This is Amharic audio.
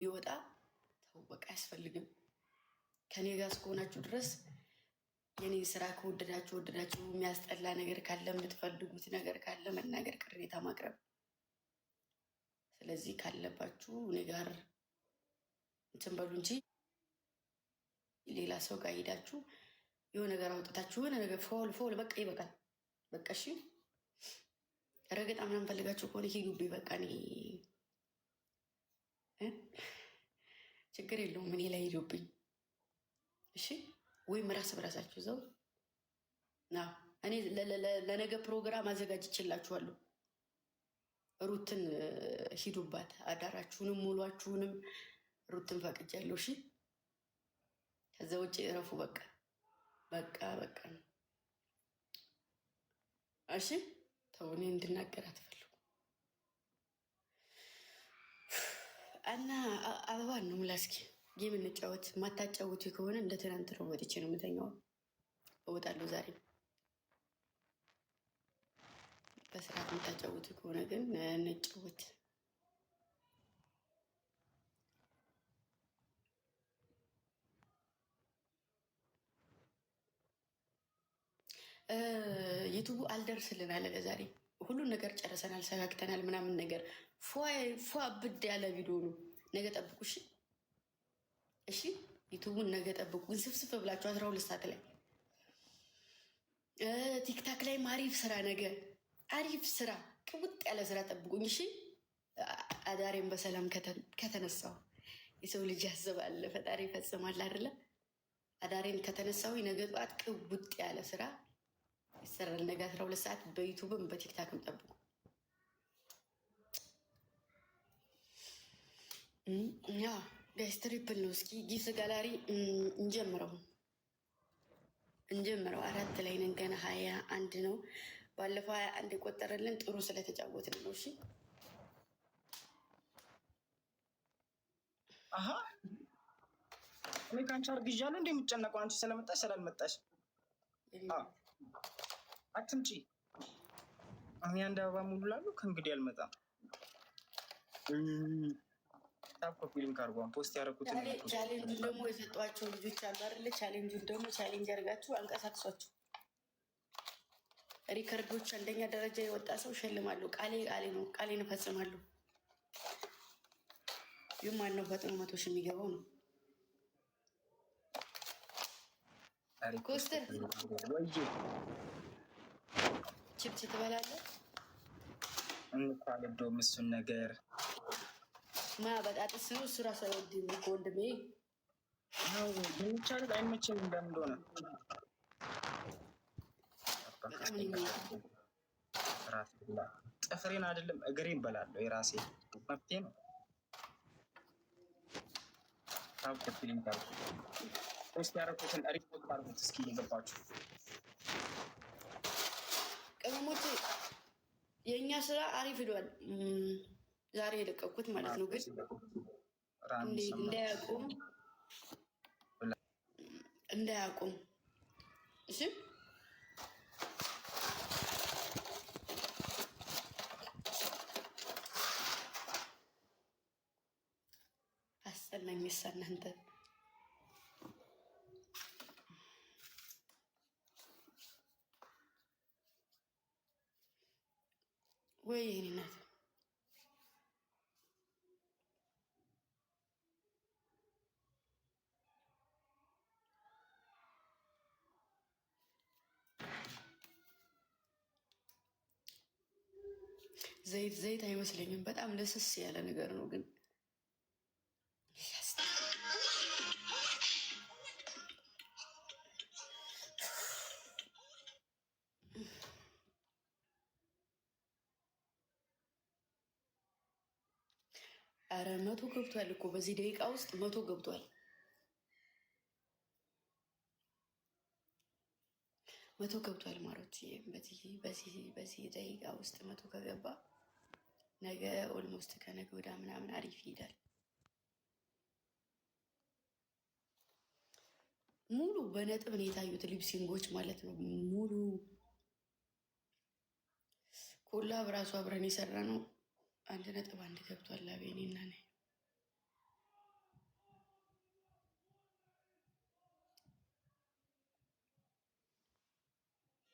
ይወጣ ተው በቃ አያስፈልግም። ከኔ ጋር እስከሆናችሁ ድረስ የኔ ስራ ከወደዳችሁ ወደዳችሁ፣ የሚያስጠላ ነገር ካለ የምትፈልጉት ነገር ካለ መናገር፣ ቅሬታ ማቅረብ። ስለዚህ ካለባችሁ እኔ ጋር እንትን በሉ እንጂ ሌላ ሰው ጋር ሄዳችሁ የሆነ ነገር አውጥታችሁ የሆነ ነገር ፎል በቃ ይበቃል። በቃ እሺ ረገጣ ምናምን ፈልጋችሁ ከሆነ ሂዱብኝ። በቃ እኔ ችግር የለውም እኔ ላይ ሂዱብኝ። እሺ ወይም ራስ በራሳችሁ ዘው እኔ ለነገ ፕሮግራም አዘጋጅቼላችኋለሁ። ሩትን ሂዱባት፣ አዳራችሁንም ሙሏችሁንም ሩትን ፈቅጃለሁ። እሺ ከዛ ውጭ እረፉ። በቃ በቃ በቃ ነው። እሺ ተውኔ እንድናገር አትፈልጉ እና አበባን ነው ሙላስኪ ጌም እንጫወት። ማታጫውቱ ከሆነ እንደ ትናንት ነው ወጥቼ ነው የምተኛው። እወጣለሁ ዛሬ። በስርዓት የምታጫውቱ ከሆነ ግን እንጫወት። ዩቱቡ አልደርስልን አለ ለዛሬ። ሁሉን ነገር ጨርሰናል፣ ሰጋግተናል ምናምን ነገር ፏ ብድ ያለ ቪዲዮ ነው። ነገ ጠብቁ እሺ። እሺ ዩቱቡን ነገ ጠብቁ። እንስፍስፍ ብላችሁ 12 ሰዓት ላይ ቲክታክ ላይ አሪፍ ስራ፣ ነገ አሪፍ ስራ፣ ቅቡጥ ያለ ስራ ጠብቁኝ እሺ። አዳሬን በሰላም ከተነሳው የሰው ልጅ ያስባል ፈጣሪ ይፈጽማል አይደለ? አዳሬን ከተነሳው ነገ ጠዋት ቅቡጥ ያለ ስራ ይሰራል። ነገ 12 ሰዓት በዩቱብም በቲክታክም ጠብቁ። ያ ጋይስ ትሪፕል ነው። እስኪ ጊፍት ጋላሪ እንጀምረው 4 ላይ ነን ገና 21 ነው። ባለፈው 21 የቆጠረልን ጥሩ ስለተጫወትን ነው። እሺ እኔ ከአንቺ አርግዣለሁ እንደ የምጨነቀው አንቺ ስለመጣሽ ስላልመጣሽ አትምጪ። እኔ አንድ አበባ ሙሉ ላሉ ከእንግዲህ አልመጣም። ኮፒ ሊንክ አድርጓን ፖስት ያደረኩትን ቻሌንጁን ደግሞ የሰጧቸው ልጆች አሉ አይደለ? ቻሌንጁን ደግሞ ቻሌንጅ አድርጋችሁ አንቀሳቅሷቸው። ሪከርዶች አንደኛ ደረጃ የወጣ ሰው ሸልማለሁ። ቃሌ ነው። ቃሌን እፈጽማለሁ። ይህ ማነው ፈጥኖ 100 ሺህ የሚገባው ነው። ኮስተር ቺፕስ ትበላለህ? እንኳን እንደውም እሱን ነገር በጣጥስ ነው እሱ ራሱ አይወድም እኮ ወንድሜ። የሚቻል አይመችም እንደምን እንደሆነ ጥፍሬን አይደለም እግሬን በላለሁ። የራሴ መፍትሄ ነው። ታውቁትልኝ ፖስት ያደረኩትን ሪፖርት አድርጉት እስኪ እየገባችሁ ቅመሞች። የእኛ ስራ አሪፍ ሄዷል። ዛሬ የለቀኩት ማለት ነው። ግን እንዳያቁም እሺ። አስጠላኝ እናንተ ወይ የእኔ እናት ዘይት አይመስለኝም። በጣም ለስስ ያለ ነገር ነው ግን አረ 100 ገብቷል እኮ በዚህ ደቂቃ ውስጥ 100 ገብቷል። 100 ገብቷል ማሮት። በዚህ ደቂቃ ውስጥ 100 ከገባ ነገ ኦልሞስት ከነገ ወዳ ምናምን አሪፍ ይሄዳል። ሙሉ በነጥብ ነው የታዩት ሊፕሲንጎች ማለት ነው። ሙሉ ኮላብ ራሱ አብረን የሰራ ነው 1.1 ገብቷል። አቤኔ እና ነኝ